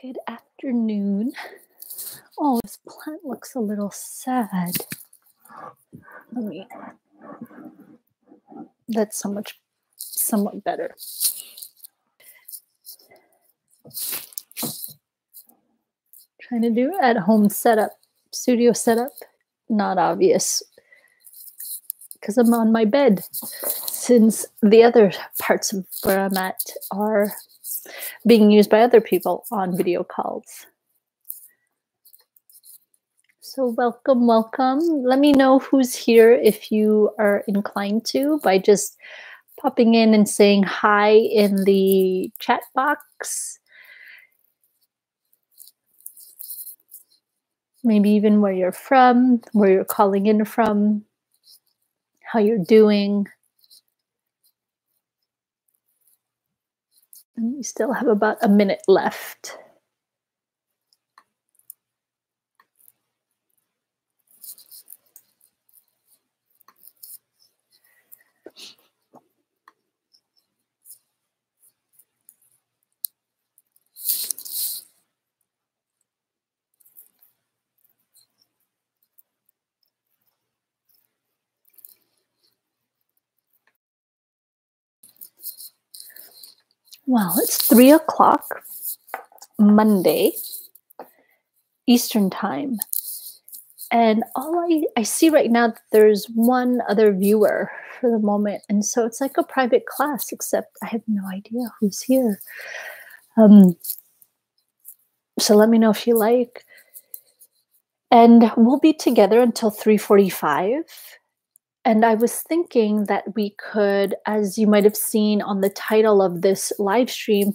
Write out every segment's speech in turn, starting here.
Good afternoon. Oh, this plant looks a little sad. That's somewhat better. Trying to do at-home setup, studio setup. Not obvious because I'm on my bed, since the other parts of where I'm at are being used by other people on video calls. So welcome. Let me know who's here if you are inclined to by just popping in and saying hi in the chat box. Maybe even where you're from, where you're calling in from, how you're doing. And we still have about a minute left. Well, it's 3 o'clock, Monday, Eastern time. And all I see right now, that there's one other viewer for the moment. And so it's like a private class, except I have no idea who's here. So let me know if you like. And we'll be together until 3:45. And I was thinking that we could, as you might have seen on the title of this live stream,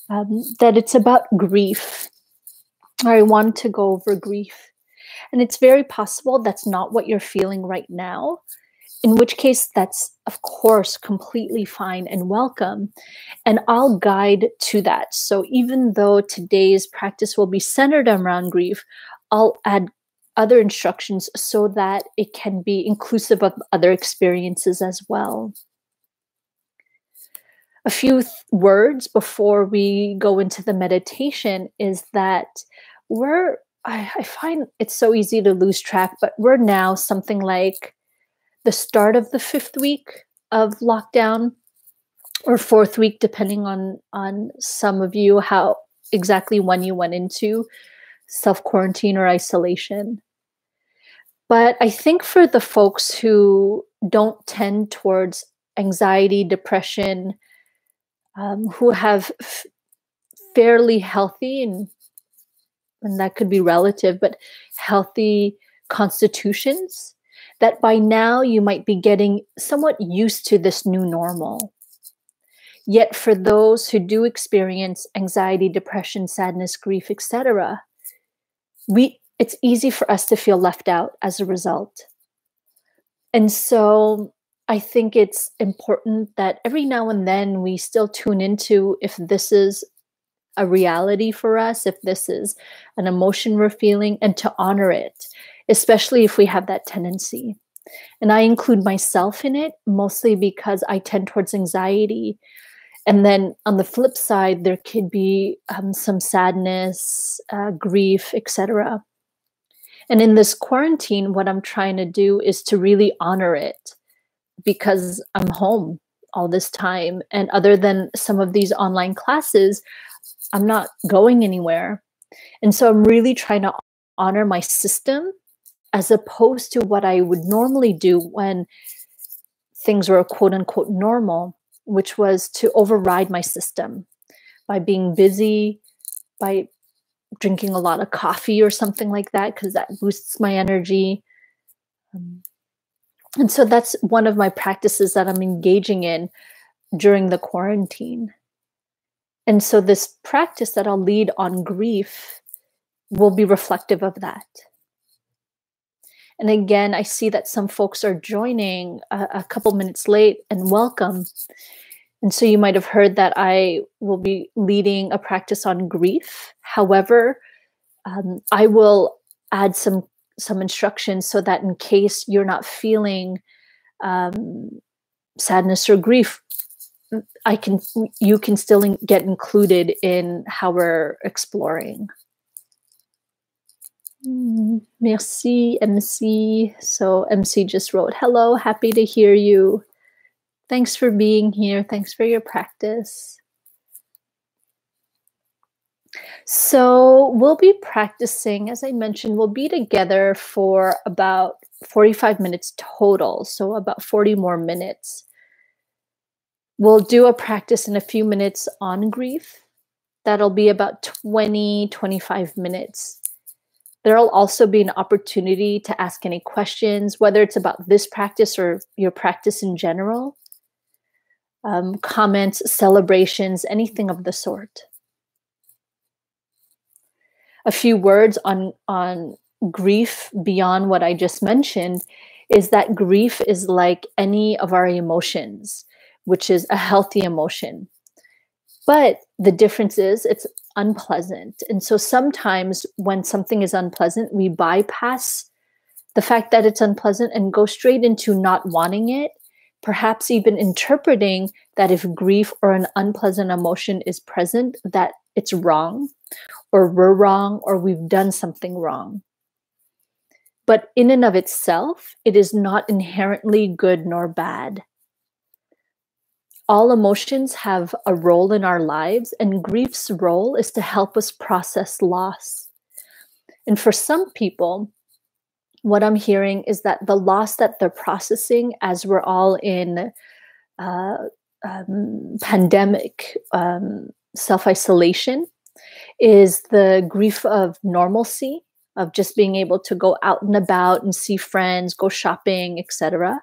that it's about grief. I want to go over grief. And it's very possible that's not what you're feeling right now, in which case that's, of course, completely fine and welcome. And I'll guide to that. So even though today's practice will be centered around grief, I'll add other instructions so that it can be inclusive of other experiences as well. A few words before we go into the meditation is that I find it's so easy to lose track, but we're now something like the start of the 5th week of lockdown, or 4th week, depending on some of you, how exactly when you went into self-quarantine or isolation. But I think for the folks who don't tend towards anxiety, depression, who have fairly healthy, and that could be relative, but healthy constitutions, that by now you might be getting somewhat used to this new normal. Yet for those who do experience anxiety, depression, sadness, grief, etc., it's easy for us to feel left out as a result. And so I think it's important that every now and then we still tune into if this is a reality for us, if this is an emotion we're feeling, and to honor it, especially if we have that tendency. And I include myself in it, mostly because I tend towards anxiety. And then on the flip side, there could be some sadness, grief, etc. And in this quarantine, what I'm trying to do is to really honor it, because I'm home all this time. And other than some of these online classes, I'm not going anywhere. And so I'm really trying to honor my system, as opposed to what I would normally do when things were quote unquote normal, which was to override my system by being busy, by drinking a lot of coffee or something like that, because that boosts my energy. And so that's one of my practices that I'm engaging in during the quarantine. And so this practice that I'll lead on grief will be reflective of that. And again, I see that some folks are joining a couple minutes late, and welcome. And so you might have heard that I will be leading a practice on grief. However, I will add some instructions so that in case you're not feeling sadness or grief, you can still get included in how we're exploring. Merci, MC. So MC just wrote, hello, happy to hear you. Thanks for being here. Thanks for your practice. So we'll be practicing, as I mentioned, we'll be together for about 45 minutes total, so about 40 more minutes. We'll do a practice in a few minutes on grief. That'll be about 20, 25 minutes. There'll also be an opportunity to ask any questions, whether it's about this practice or your practice in general. Comments, celebrations, anything of the sort. A few words on grief beyond what I just mentioned is that grief is like any of our emotions, which is a healthy emotion. But the difference is it's unpleasant. And so sometimes when something is unpleasant, we bypass the fact that it's unpleasant and go straight into not wanting it, perhaps even interpreting that if grief or an unpleasant emotion is present, that it's wrong, or we're wrong, or we've done something wrong. But in and of itself, it is not inherently good nor bad. All emotions have a role in our lives, and grief's role is to help us process loss. And for some people, what I'm hearing is that the loss that they're processing as we're all in pandemic self-isolation is the grief of normalcy, of just being able to go out and about and see friends, go shopping, etc.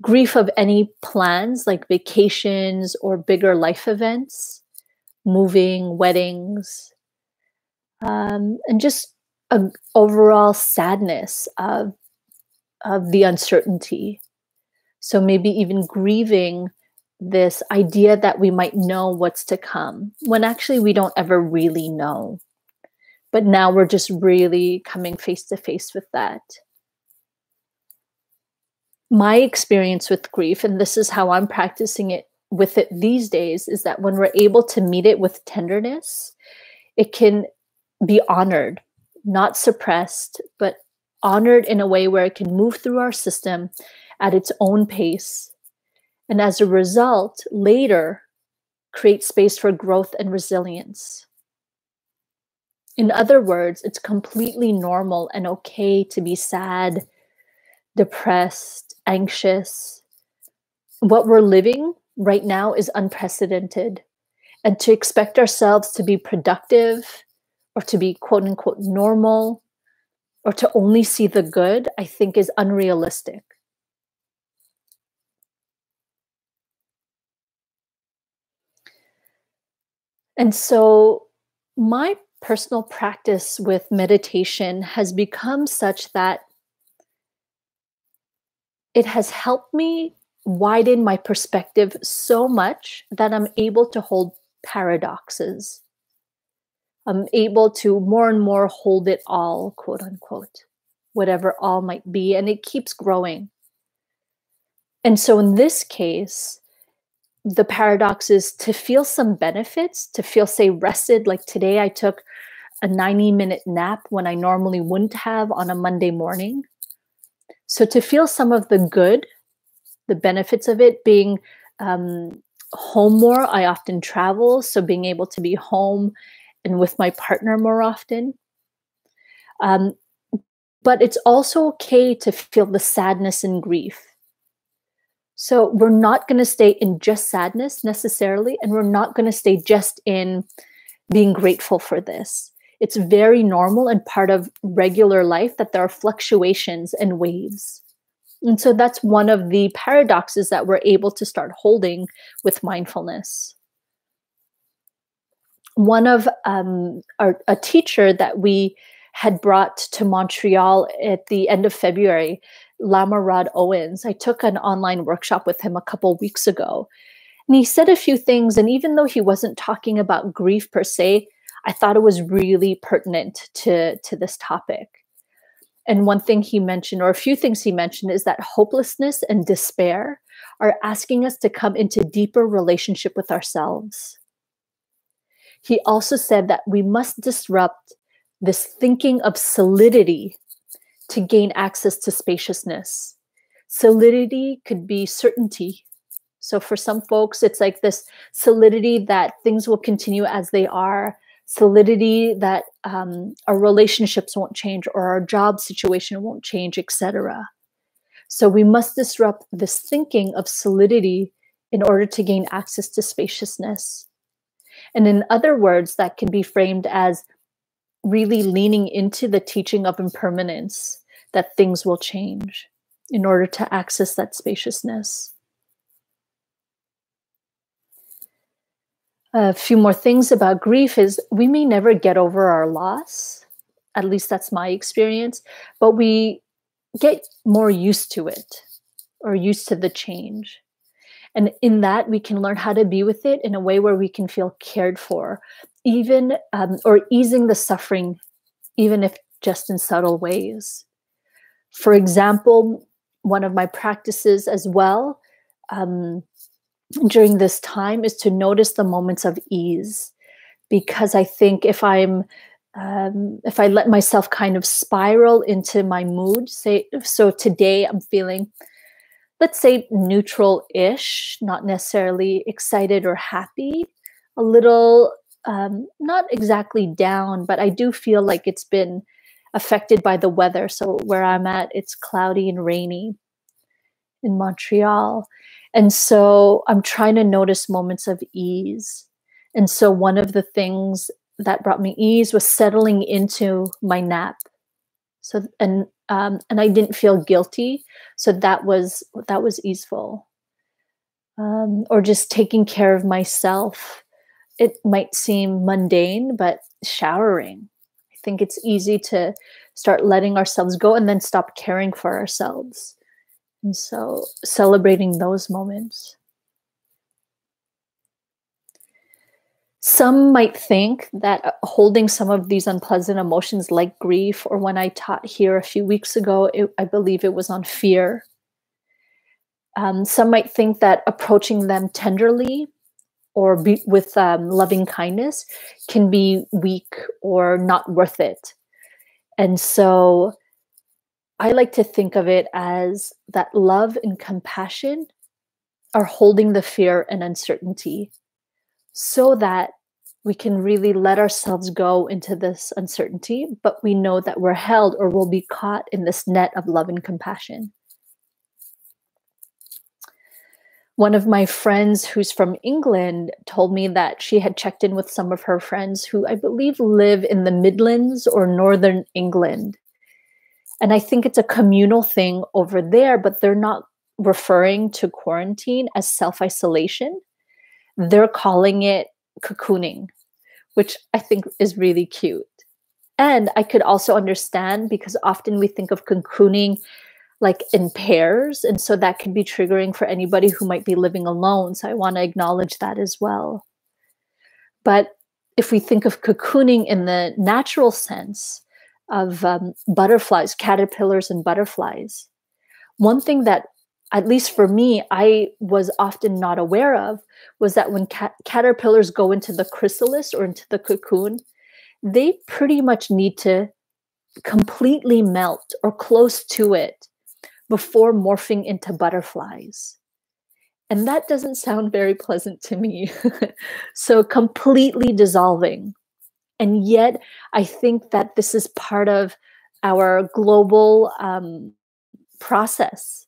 Grief of any plans like vacations or bigger life events, moving, weddings, and just an overall sadness of the uncertainty. So maybe even grieving this idea that we might know what's to come, when actually we don't ever really know. But now we're just really coming face to face with that. My experience with grief, and this is how I'm practicing it with it these days, is that when we're able to meet it with tenderness, it can be honored, not suppressed, but honored in a way where it can move through our system at its own pace. And as a result, later, create space for growth and resilience. In other words, it's completely normal and okay to be sad, depressed, anxious. What we're living right now is unprecedented. And to expect ourselves to be productive or to be quote unquote normal or to only see the good, I think is unrealistic. And so my personal practice with meditation has become such that it has helped me widen my perspective so much that I'm able to hold paradoxes. I'm able to more and more hold it all, quote unquote, whatever all might be, and it keeps growing. And so in this case, the paradox is to feel some benefits, to feel, say, rested. Like today, I took a 90-minute nap when I normally wouldn't have on a Monday morning. So to feel some of the good, the benefits of it, being home more. I often travel, so being able to be home and with my partner more often. But it's also okay to feel the sadness and grief. So we're not going to stay in just sadness necessarily, and we're not going to stay just in being grateful for this. It's very normal and part of regular life that there are fluctuations and waves. And so that's one of the paradoxes that we're able to start holding with mindfulness. One of a teacher that we had brought to Montreal at the end of February, Lama Rod Owens, I took an online workshop with him a couple weeks ago. And he said a few things, and even though he wasn't talking about grief per se, I thought it was really pertinent to this topic. And one thing he mentioned, or a few things he mentioned, is that hopelessness and despair are asking us to come into deeper relationship with ourselves. He also said that we must disrupt this thinking of solidity to gain access to spaciousness. Solidity could be certainty. So for some folks, it's like this solidity that things will continue as they are, solidity that our relationships won't change or our job situation won't change, etc. So we must disrupt this thinking of solidity in order to gain access to spaciousness. And in other words, that can be framed as really leaning into the teaching of impermanence, that things will change in order to access that spaciousness. A few more things about grief is we may never get over our loss. At least that's my experience, but we get more used to it or used to the change. And in that, we can learn how to be with it in a way where we can feel cared for, even or easing the suffering, even if just in subtle ways. For example, one of my practices as well during this time is to notice the moments of ease, because I think if I let myself kind of spiral into my mood, so today I'm feeling, let's say, neutral-ish, not necessarily excited or happy, a little, not exactly down, but I do feel like it's been affected by the weather. So where I'm at, it's cloudy and rainy in Montreal. And so I'm trying to notice moments of ease. And so one of the things that brought me ease was settling into my nap. So, and I didn't feel guilty. So that was easeful. Or just taking care of myself. It might seem mundane, but showering. I think it's easy to start letting ourselves go and then stop caring for ourselves. And so celebrating those moments. Some might think that holding some of these unpleasant emotions like grief, or when I taught here a few weeks ago, I believe it was on fear. Some might think that approaching them tenderly or with loving kindness can be weak or not worth it. And so I like to think of it as that love and compassion are holding the fear and uncertainty so that we can really let ourselves go into this uncertainty, but we know that we're held or will be caught in this net of love and compassion. One of my friends who's from England told me that she had checked in with some of her friends who I believe live in the Midlands or Northern England. And I think it's a communal thing over there, but they're not referring to quarantine as self-isolation. They're calling it cocooning, which I think is really cute. And I could also understand, because often we think of cocooning like in pairs. And so that can be triggering for anybody who might be living alone. So I want to acknowledge that as well. But if we think of cocooning in the natural sense of butterflies, caterpillars and butterflies, one thing that, at least for me, I was often not aware of was that when caterpillars go into the chrysalis or into the cocoon, they pretty much need to completely melt or close to it before morphing into butterflies. And that doesn't sound very pleasant to me. So completely dissolving. And yet I think that this is part of our global process,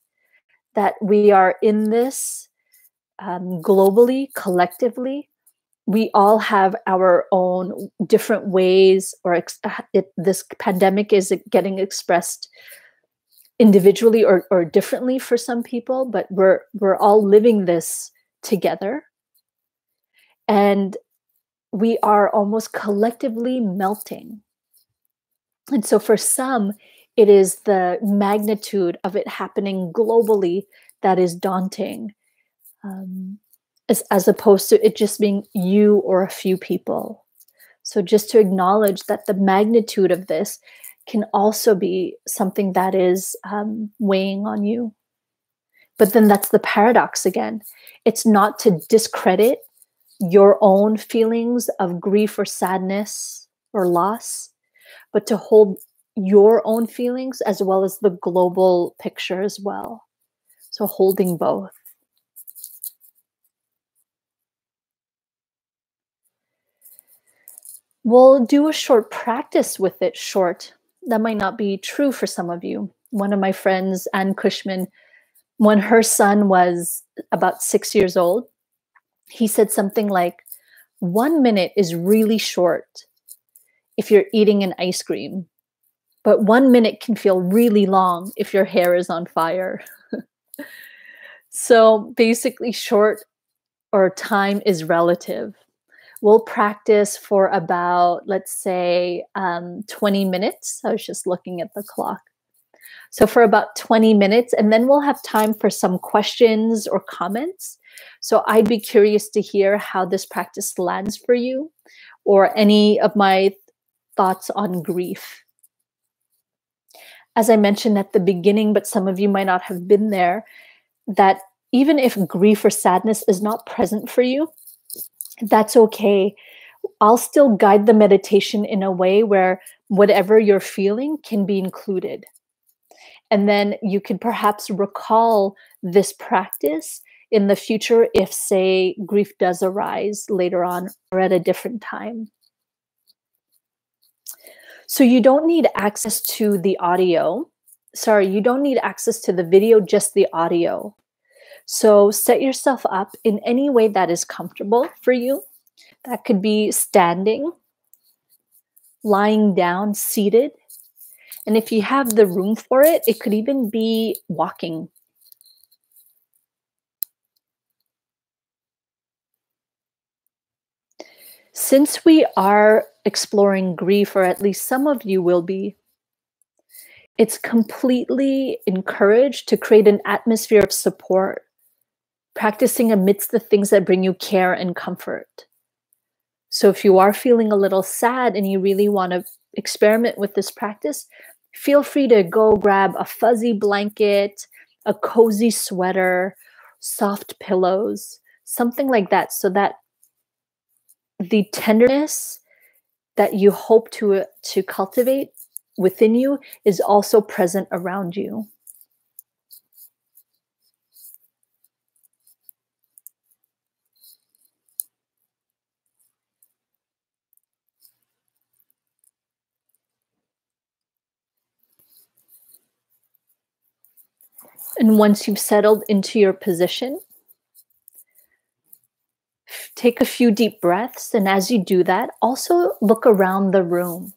that we are in this globally, collectively. We all have our own different ways, or this pandemic is getting expressed individually or differently for some people, but we're all living this together. And we are almost collectively melting. And so for some, it is the magnitude of it happening globally that is daunting, as opposed to it just being you or a few people. So just to acknowledge that the magnitude of this can also be something that is weighing on you. But then that's the paradox again. It's not to discredit your own feelings of grief or sadness or loss, but to hold your own feelings as well as the global picture as well. So holding both. We'll do a short practice with it. Short. That might not be true for some of you. One of my friends, Ann Cushman, when her son was about 6 years old, he said something like, 1 minute is really short if you're eating an ice cream, but 1 minute can feel really long if your hair is on fire. So basically, short or time is relative. We'll practice for about, let's say, 20 minutes. I was just looking at the clock. So for about 20 minutes, and then we'll have time for some questions or comments. So I'd be curious to hear how this practice lands for you, or any of my thoughts on grief. As I mentioned at the beginning, but some of you might not have been there, that even if grief or sadness is not present for you, that's okay. I'll still guide the meditation in a way where whatever you're feeling can be included. And then you could perhaps recall this practice in the future if, say, grief does arise later on or at a different time. So you don't need access to the audio. Sorry, you don't need access to the video, just the audio. So set yourself up in any way that is comfortable for you. That could be standing, lying down, seated. And if you have the room for it, it could even be walking. Since we are exploring grief, or at least some of you will be, it's completely encouraged to create an atmosphere of support, practicing amidst the things that bring you care and comfort. So if you are feeling a little sad and you really want to experiment with this practice, feel free to go grab a fuzzy blanket, a cozy sweater, soft pillows, something like that, so that the tenderness that you hope to cultivate within you is also present around you. And once you've settled into your position, take a few deep breaths. And as you do that, also look around the room.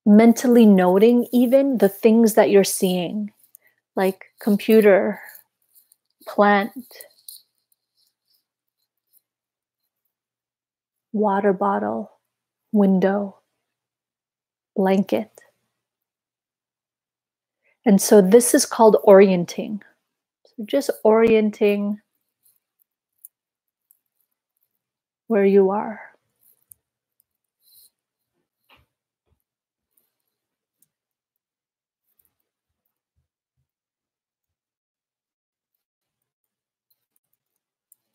Mentally noting even the things that you're seeing, like computer, plant, water bottle, window, blanket. And so this is called orienting. So just orienting where you are.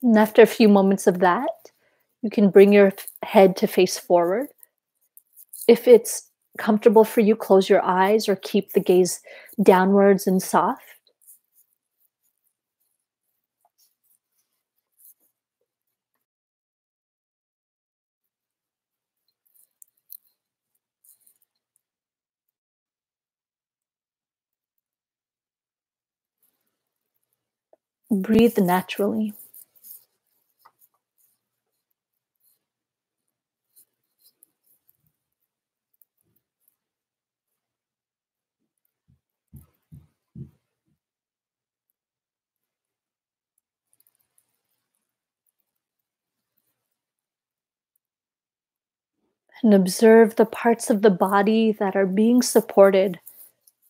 And after a few moments of that, you can bring your head to face forward. If it's comfortable for you, close your eyes or keep the gaze downwards and soft. Breathe naturally. And observe the parts of the body that are being supported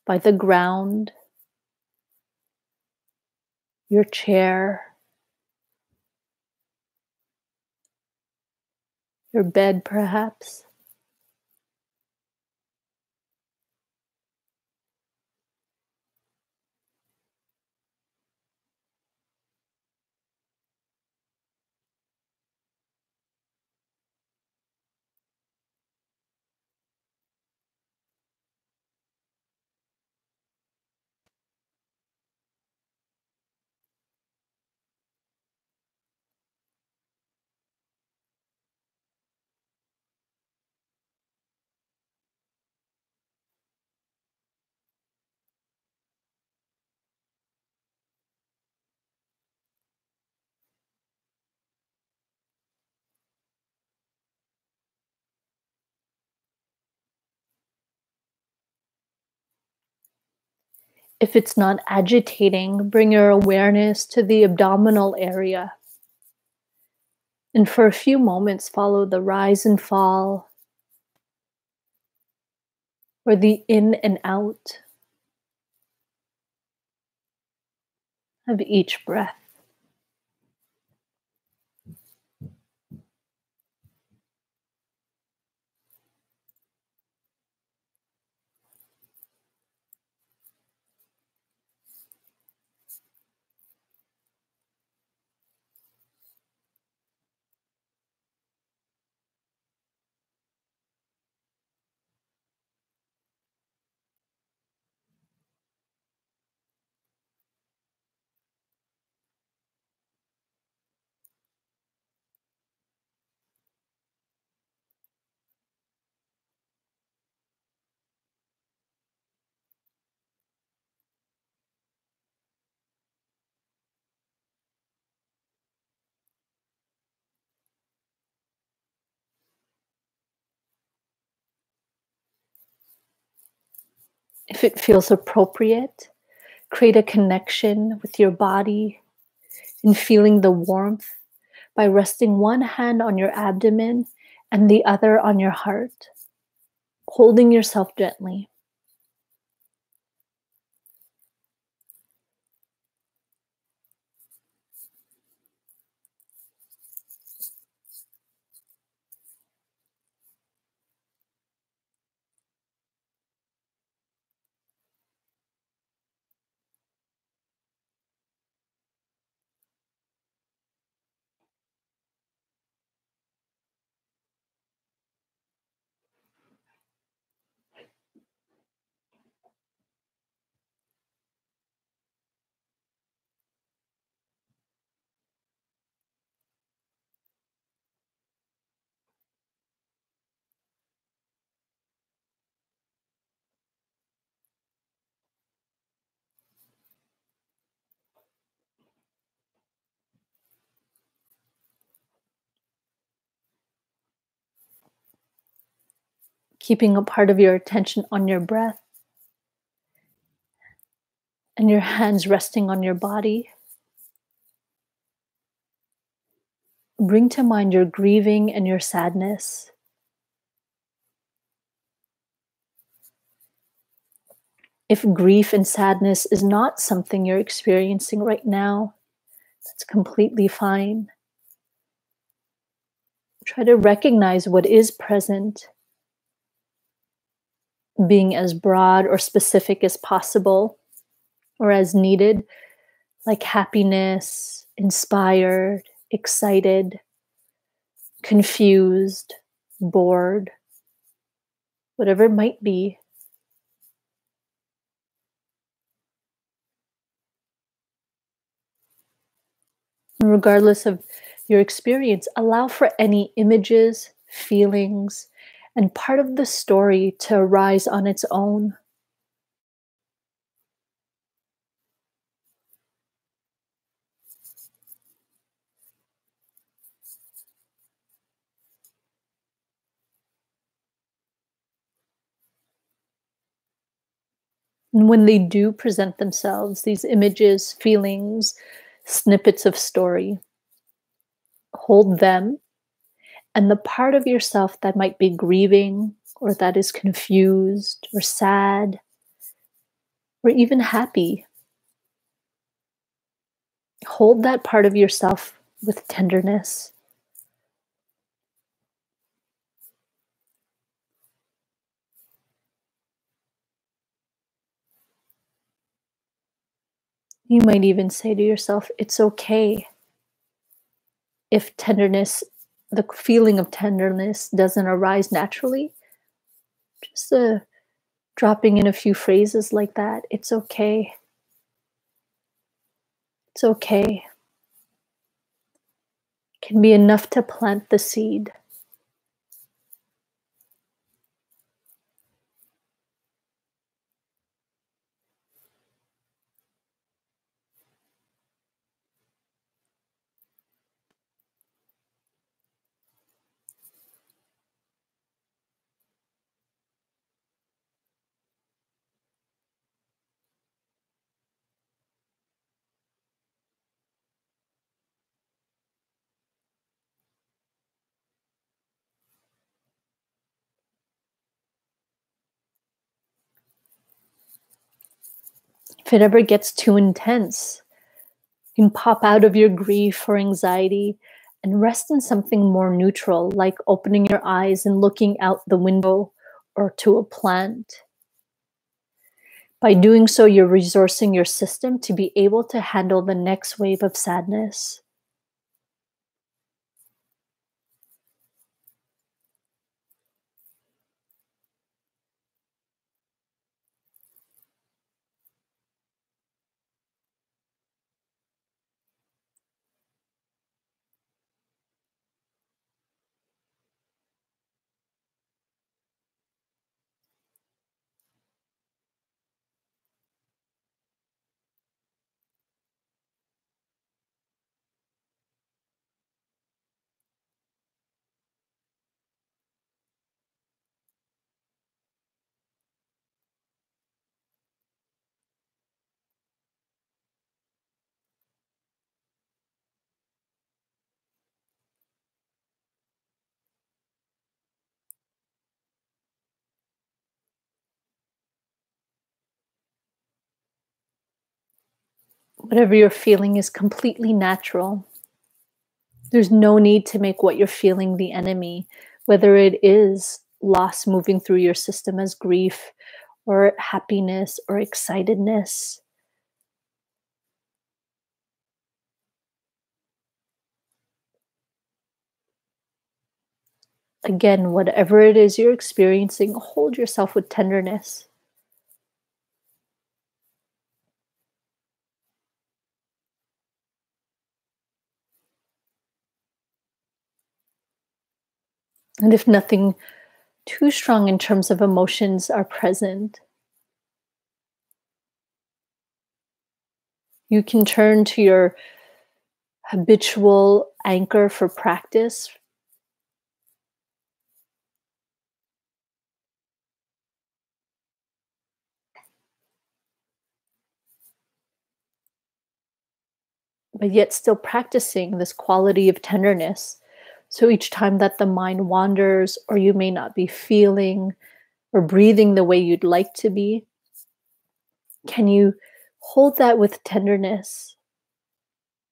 by the ground, your chair, your bed perhaps. If it's not agitating, bring your awareness to the abdominal area. And for a few moments, follow the rise and fall or the in and out of each breath. If it feels appropriate, create a connection with your body and feeling the warmth by resting one hand on your abdomen and the other on your heart, holding yourself gently. Keeping a part of your attention on your breath and your hands resting on your body. Bring to mind your grieving and your sadness. If grief and sadness is not something you're experiencing right now, that's completely fine. Try to recognize what is present, being as broad or specific as possible or as needed, like happiness, inspired, excited, confused, bored, whatever it might be. And regardless of your experience, allow for any images, feelings, and part of the story to arise on its own. And when they do present themselves, these images, feelings, snippets of story, hold them and the part of yourself that might be grieving or that is confused or sad or even happy. Hold that part of yourself with tenderness. You might even say to yourself, it's okay if tenderness, the feeling of tenderness doesn't arise naturally. Just dropping in a few phrases like that. It's okay. It's okay. It can be enough to plant the seed. If it ever gets too intense, you can pop out of your grief or anxiety and rest in something more neutral, like opening your eyes and looking out the window or to a plant. By doing so, you're resourcing your system to be able to handle the next wave of sadness. Whatever you're feeling is completely natural. There's no need to make what you're feeling the enemy, whether it is loss moving through your system as grief or happiness or excitedness. Again, whatever it is you're experiencing, hold yourself with tenderness. And if nothing too strong in terms of emotions are present, you can turn to your habitual anchor for practice. But yet still practicing this quality of tenderness. So each time that the mind wanders, or you may not be feeling or breathing the way you'd like to be, can you hold that with tenderness?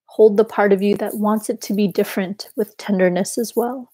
Hold the part of you that wants it to be different with tenderness as well.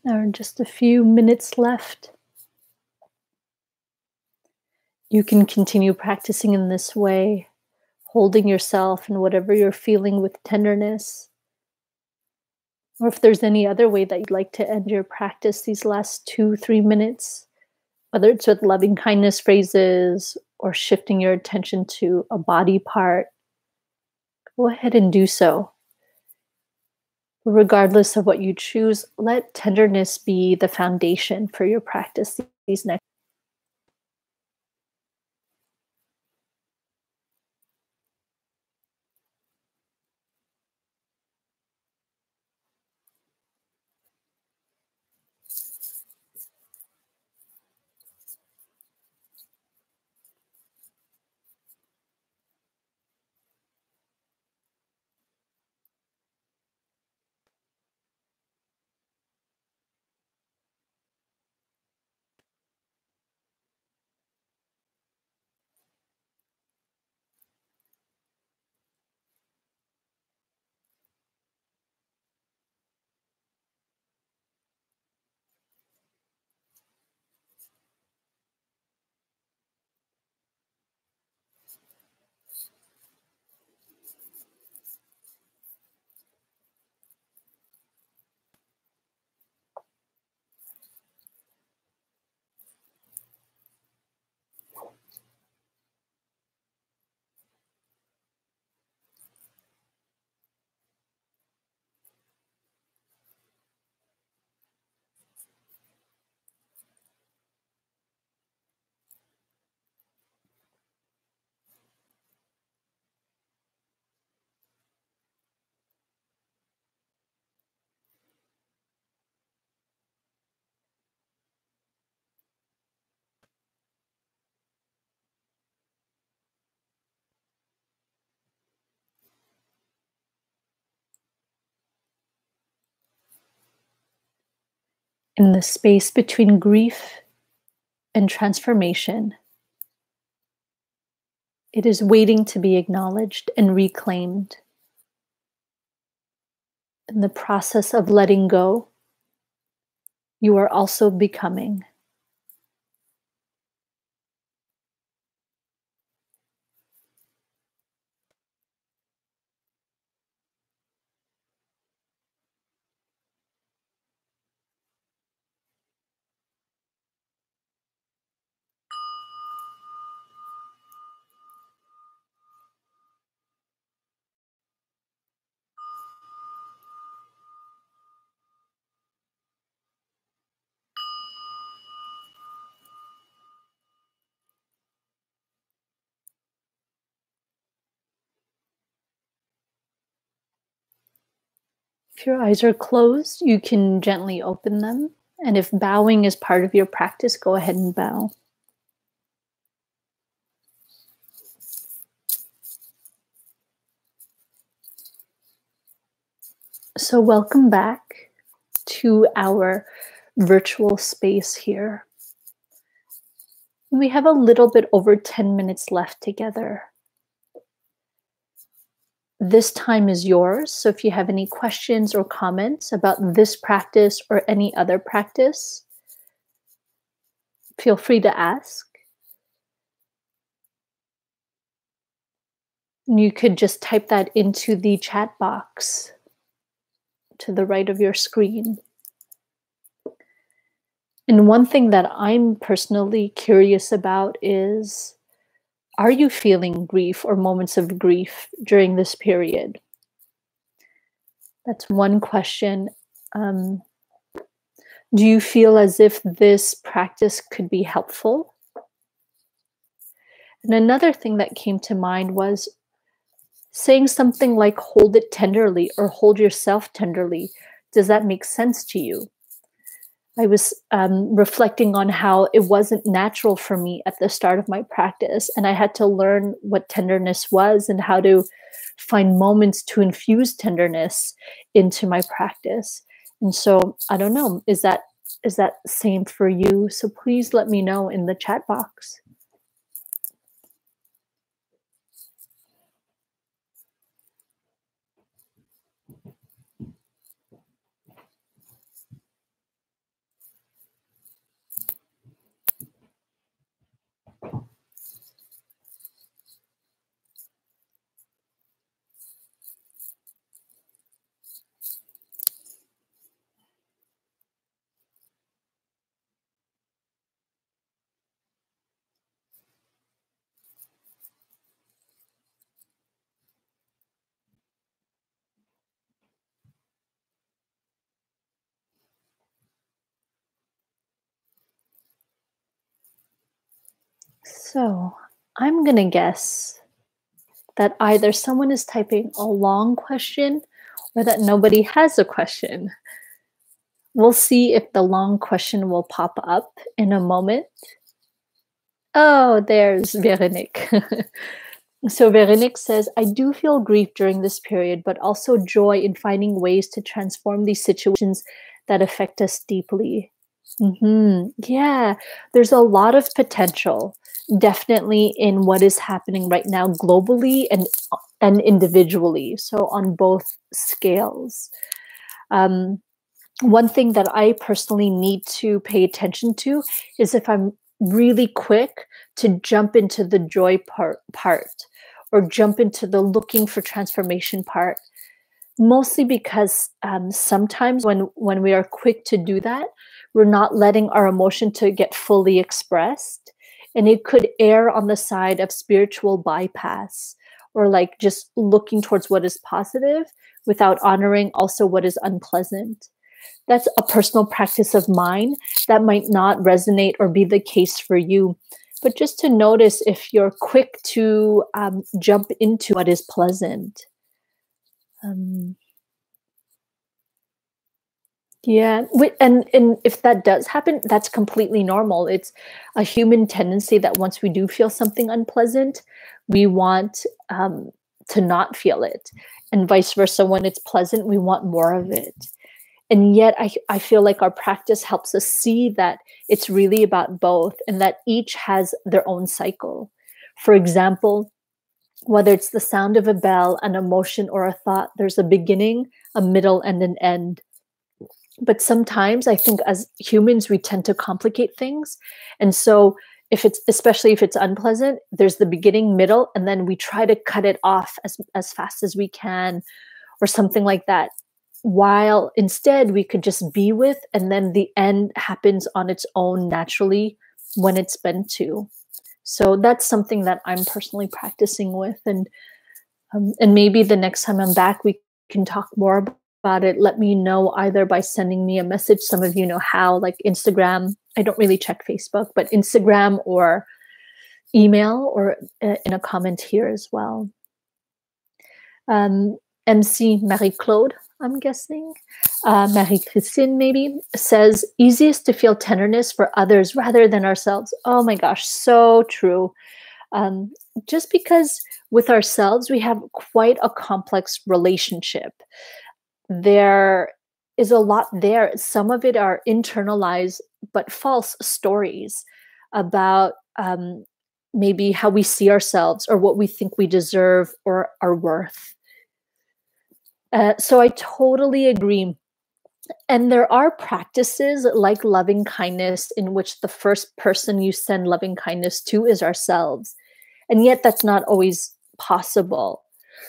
There are just a few minutes left. You can continue practicing in this way, holding yourself and whatever you're feeling with tenderness. Or if there's any other way that you'd like to end your practice these last 2-3 minutes, whether it's with loving kindness phrases or shifting your attention to a body part, go ahead and do so. Regardless of what you choose, let tenderness be the foundation for your practice these next. In the space between grief and transformation, it is waiting to be acknowledged and reclaimed. In the process of letting go, you are also becoming. If your eyes are closed, you can gently open them. And if bowing is part of your practice, go ahead and bow. So, welcome back to our virtual space here. We have a little bit over 10 minutes left together. This time is yours. So, if you have any questions or comments about this practice or any other practice, feel free to ask. You could just type that into the chat box to the right of your screen. And one thing that I'm personally curious about is, are you feeling grief or moments of grief during this period? That's one question. Do you feel as if this practice could be helpful? And another thing that came to mind was saying something like hold it tenderly or hold yourself tenderly. Does that make sense to you? I was reflecting on how it wasn't natural for me at the start of my practice, and I had to learn what tenderness was and how to find moments to infuse tenderness into my practice. And so I don't know, is that same for you? So please let me know in the chat box. So I'm going to guess that either someone is typing a long question or that nobody has a question. We'll see if the long question will pop up in a moment. Oh, there's Veronique. So Veronique says, I do feel grief during this period, but also joy in finding ways to transform these situations that affect us deeply. Yeah, there's a lot of potential, definitely in what is happening right now globally and individually. So on both scales. Um, One thing that I personally need to pay attention to is if I'm really quick to jump into the joy part or jump into the looking for transformation part. Mostly because sometimes when we are quick to do that, we're not letting our emotion to get fully expressed, and it could err on the side of spiritual bypass or like just looking towards what is positive without honoring also what is unpleasant. That's a personal practice of mine that might not resonate or be the case for you. But just to notice if you're quick to jump into what is pleasant. Um, yeah, and if that does happen, that's completely normal. It's a human tendency that once we do feel something unpleasant, we want to not feel it, and vice versa. When it's pleasant, we want more of it. And yet I feel like our practice helps us see that it's really about both and that each has their own cycle. For example, whether it's the sound of a bell, an emotion, or a thought, there's a beginning, a middle, and an end. But sometimes I think as humans, we tend to complicate things. And so if it's, especially if it's unpleasant, there's the beginning, middle, and then we try to cut it off as fast as we can or something like that. While instead we could just be with, and then the end happens on its own naturally when it's meant to. So that's something that I'm personally practicing with, and maybe the next time I'm back, we can talk more about it. Let me know either by sending me a message. Some of you know how, like Instagram. I don't really check Facebook, but Instagram or email or in a comment here as well. MC Marie-Claude, I'm guessing, Marie-Christine maybe, says, easiest to feel tenderness for others rather than ourselves. Oh my gosh, so true. Just because with ourselves, we have quite a complex relationship. There is a lot there. Some of it are internalized but false stories about maybe how we see ourselves or what we think we deserve or are worth. So I totally agree. And there are practices like loving kindness in which the first person you send loving kindness to is ourselves. And yet that's not always possible.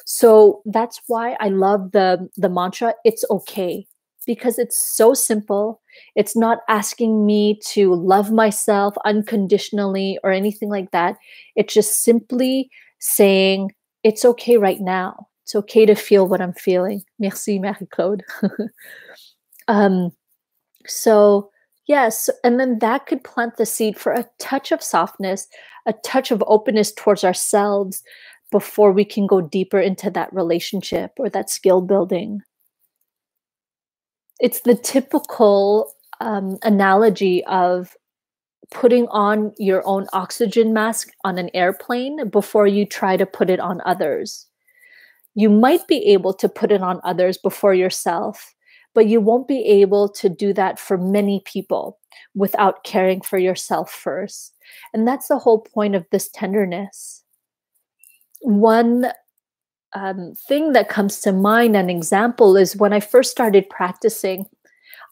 So that's why I love the mantra, it's okay, because it's so simple. It's not asking me to love myself unconditionally or anything like that. It's just simply saying, it's okay right now. It's okay to feel what I'm feeling. Merci, Marie-Claude. So yes, and then that could plant the seed for a touch of softness, a touch of openness towards ourselves before we can go deeper into that relationship or that skill building. It's the typical analogy of putting on your own oxygen mask on an airplane before you try to put it on others. You might be able to put it on others before yourself, but you won't be able to do that for many people without caring for yourself first. And that's the whole point of this tenderness. One thing that comes to mind, an example, is when I first started practicing,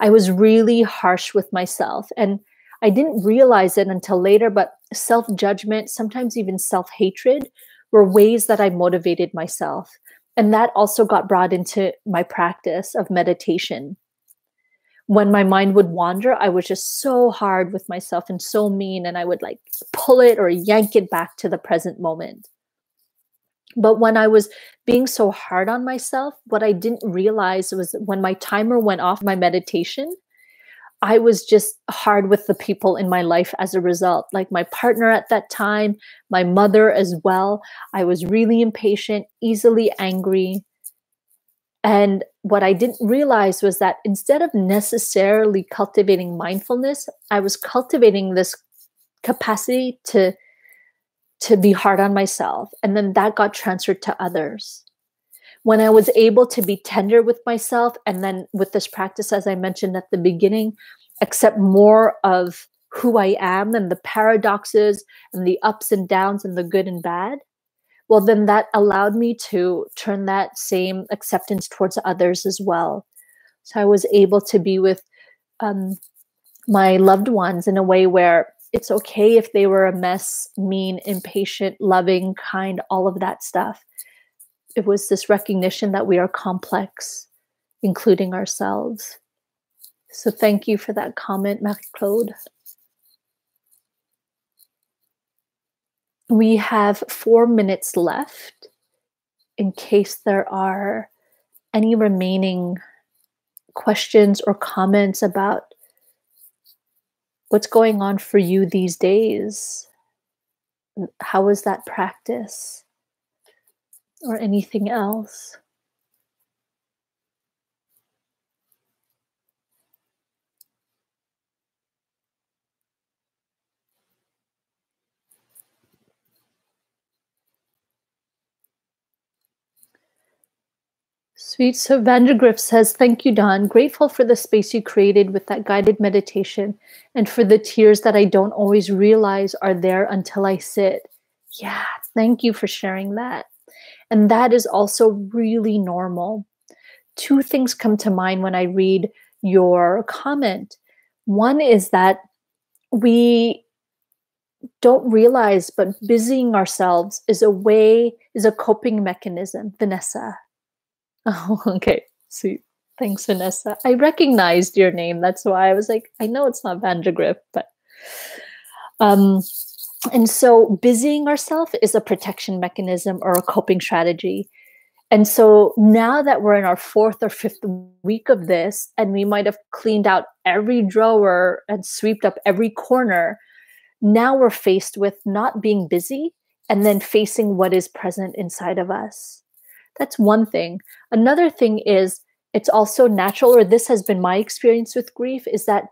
I was really harsh with myself. And I didn't realize it until later, but self-judgment, sometimes even self-hatred, were ways that I motivated myself. And that also got brought into my practice of meditation. When my mind would wander, I was just so hard with myself and so mean, and I would like pull it or yank it back to the present moment. But when I was being so hard on myself, what I didn't realize was when my timer went off my meditation, I was just hard with the people in my life as a result, like my partner at that time, my mother as well. I was really impatient, easily angry. And what I didn't realize was that instead of necessarily cultivating mindfulness, I was cultivating this capacity to be hard on myself. And then that got transferred to others. When I was able to be tender with myself, and then with this practice, as I mentioned at the beginning, accept more of who I am and the paradoxes and the ups and downs and the good and bad, well, then that allowed me to turn that same acceptance towards others as well. So I was able to be with um, my loved ones in a way where it's okay if they were a mess, mean, impatient, loving, kind, all of that stuff. It was this recognition that we are complex, including ourselves. So thank you for that comment, Marie-Claude. We have 4 minutes left in case there are any remaining questions or comments about what's going on for you these days. How is that practice? Or anything else? Sweet. So Vandergrift says, thank you, Don. Grateful for the space you created with that guided meditation and for the tears that I don't always realize are there until I sit. Yeah, thank you for sharing that. And that is also really normal. 2 things come to mind when I read your comment. One is that we don't realize, but busying ourselves is a coping mechanism, Vanessa. Oh, okay. Sweet. Thanks, Vanessa. I recognized your name. That's why I was like, I know it's not Vandergrift, but and so busying ourselves is a protection mechanism or a coping strategy. And so now that we're in our 4th or 5th week of this, and we might have cleaned out every drawer and swept up every corner, now we're faced with not being busy and then facing what is present inside of us. That's one thing. Another thing is it's also natural, or this has been my experience with grief, is that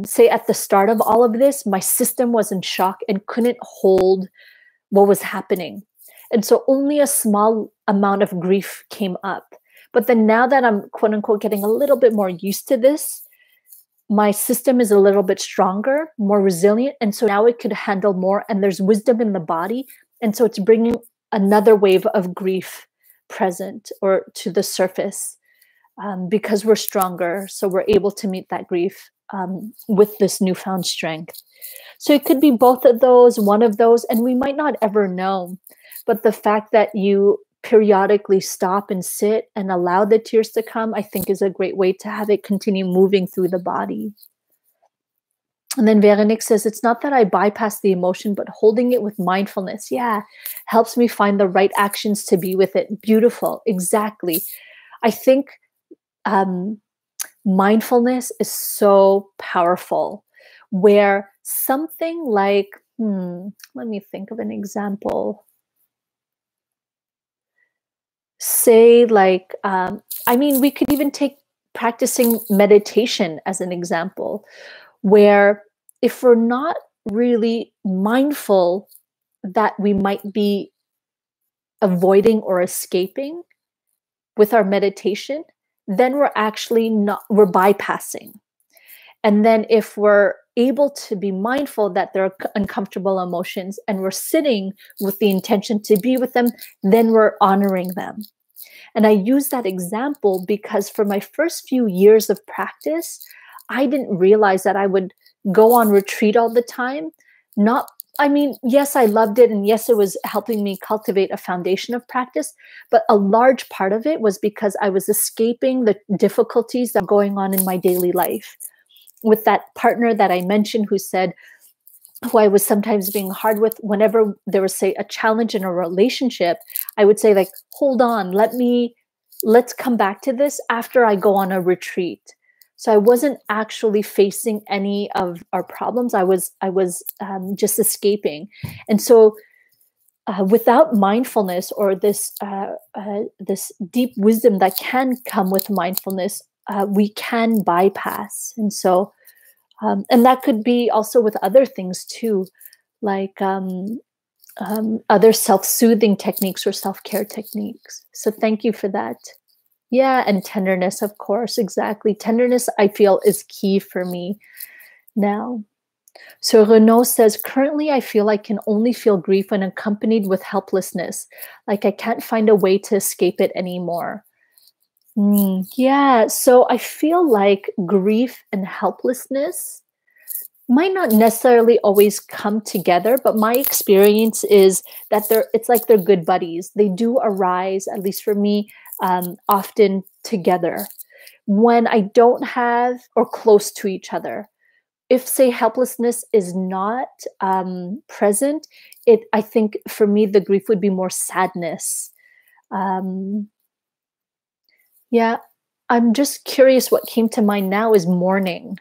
say at the start of all of this, my system was in shock and couldn't hold what was happening. And so only a small amount of grief came up. But then now that I'm quote unquote getting a little bit more used to this, my system is a little bit stronger, more resilient. And so now it could handle more, and there's wisdom in the body. And so it's bringing another wave of grief present or to the surface because we're stronger. So we're able to meet that grief with this newfound strength. So it could be both of those, one of those, and we might not ever know. But the fact that you periodically stop and sit and allow the tears to come, I think is a great way to have it continue moving through the body. And then Veronique says, it's not that I bypass the emotion, but holding it with mindfulness, helps me find the right actions to be with it. Beautiful. Exactly. I think mindfulness is so powerful, where something like, let me think of an example. Say like, we could even take practicing meditation as an example, where if we're not really mindful that we might be avoiding or escaping with our meditation, then we're bypassing. And then if we're able to be mindful that there are uncomfortable emotions and we're sitting with the intention to be with them, then we're honoring them. And I use that example because for my first few years of practice, I didn't realize that I would go on retreat all the time. Yes, I loved it. And yes, it was helping me cultivate a foundation of practice. But a large part of it was because I was escaping the difficulties that were going on in my daily life. With that partner that I mentioned who I was sometimes being hard with, whenever there was, say, a challenge in a relationship, I would say, like, hold on, let's come back to this after I go on a retreat. So I wasn't actually facing any of our problems. I was just escaping. And so without mindfulness, or this deep wisdom that can come with mindfulness, we can bypass. And so, and that could be also with other things too, like other self-soothing techniques or self-care techniques. So thank you for that. Yeah, and tenderness, of course, exactly. Tenderness, I feel, is key for me now. So Renaud says, currently I feel I can only feel grief when accompanied with helplessness, like I can't find a way to escape it anymore. Yeah, so I feel like grief and helplessness might not necessarily always come together, but my experience is that it's like they're good buddies. They do arise, at least for me, often together when I don't have, or close to each other. If, say, helplessness is not present, I think for me the grief would be more sadness. Um, yeah, I'm just curious. What came to mind now is mourning.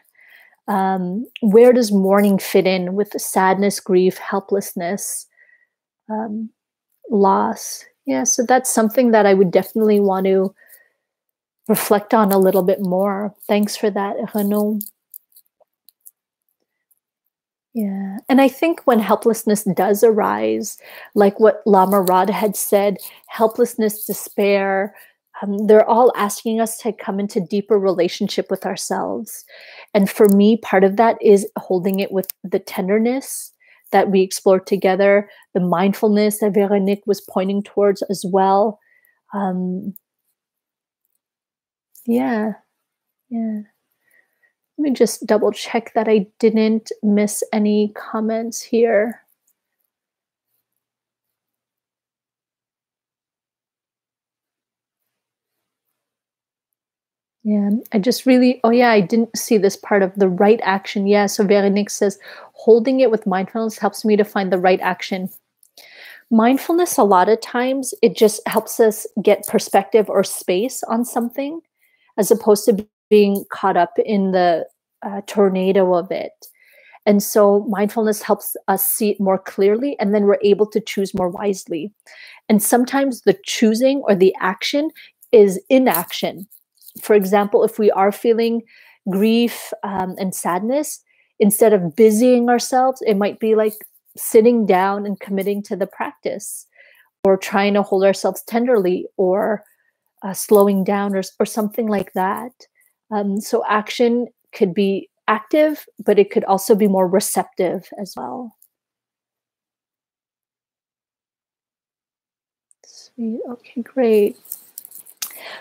Where does mourning fit in with sadness, grief, helplessness, um, loss? Yeah, so that's something that I would definitely want to reflect on a little bit more. Thanks for that, Renaud. Yeah. And I think when helplessness does arise, like what Lama Rod had said, helplessness, despair, they're all asking us to come into deeper relationship with ourselves. And for me, part of that is holding it with the tenderness that we explored together, the mindfulness that Veronique was pointing towards as well. Um, yeah, yeah. Let me just double check that I didn't miss any comments here. Yeah, I just really, oh yeah, I didn't see this part of the right action. Yeah, so Veronique says, holding it with mindfulness helps me to find the right action. Mindfulness, a lot of times, it just helps us get perspective or space on something, as opposed to being caught up in the tornado of it. And so mindfulness helps us see it more clearly, and then we're able to choose more wisely. And sometimes the choosing or the action is inaction. For example, if we are feeling grief and sadness, instead of busying ourselves, it might be like sitting down and committing to the practice, or trying to hold ourselves tenderly, or slowing down, or something like that. So action could be active, but it could also be more receptive as well. Sweet. Okay, great.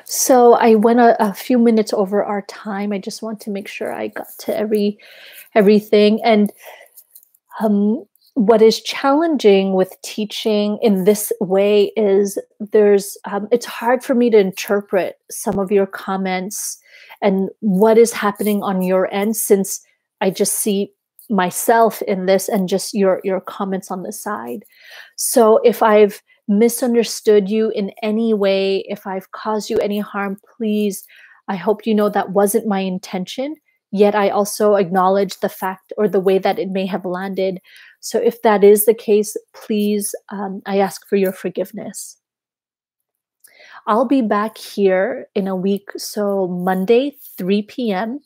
So I went a few minutes over our time. I just want to make sure I got to everything. And what is challenging with teaching in this way is it's hard for me to interpret some of your comments and what is happening on your end, since I just see myself in this and just your comments on the side. So if I've misunderstood you in any way, if I've caused you any harm, please, I hope you know that wasn't my intention. Yet I also acknowledge the fact, or the way that it may have landed. So if that is the case, please, I ask for your forgiveness. I'll be back here in a week, so Monday, 3 p.m.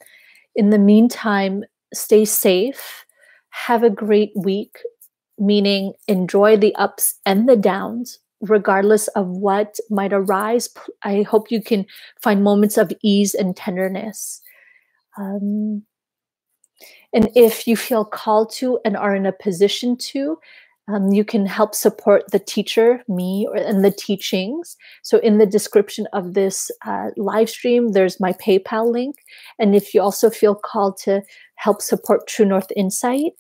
In the meantime, stay safe, have a great week, meaning enjoy the ups and the downs, regardless of what might arise. I hope you can find moments of ease and tenderness. And if you feel called to and are in a position to, you can help support the teacher, me, and the teachings. So in the description of this live stream, there's my PayPal link. And if you also feel called to help support True North Insight,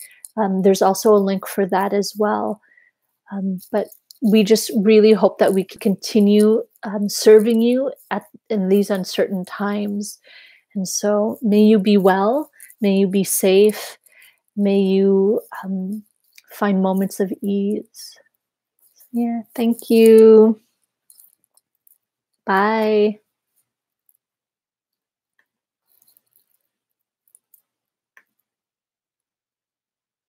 there's also a link for that as well. But we just really hope that we can continue serving you in these uncertain times. And so may you be well, may you be safe, may you find moments of ease. Yeah, thank you. Bye.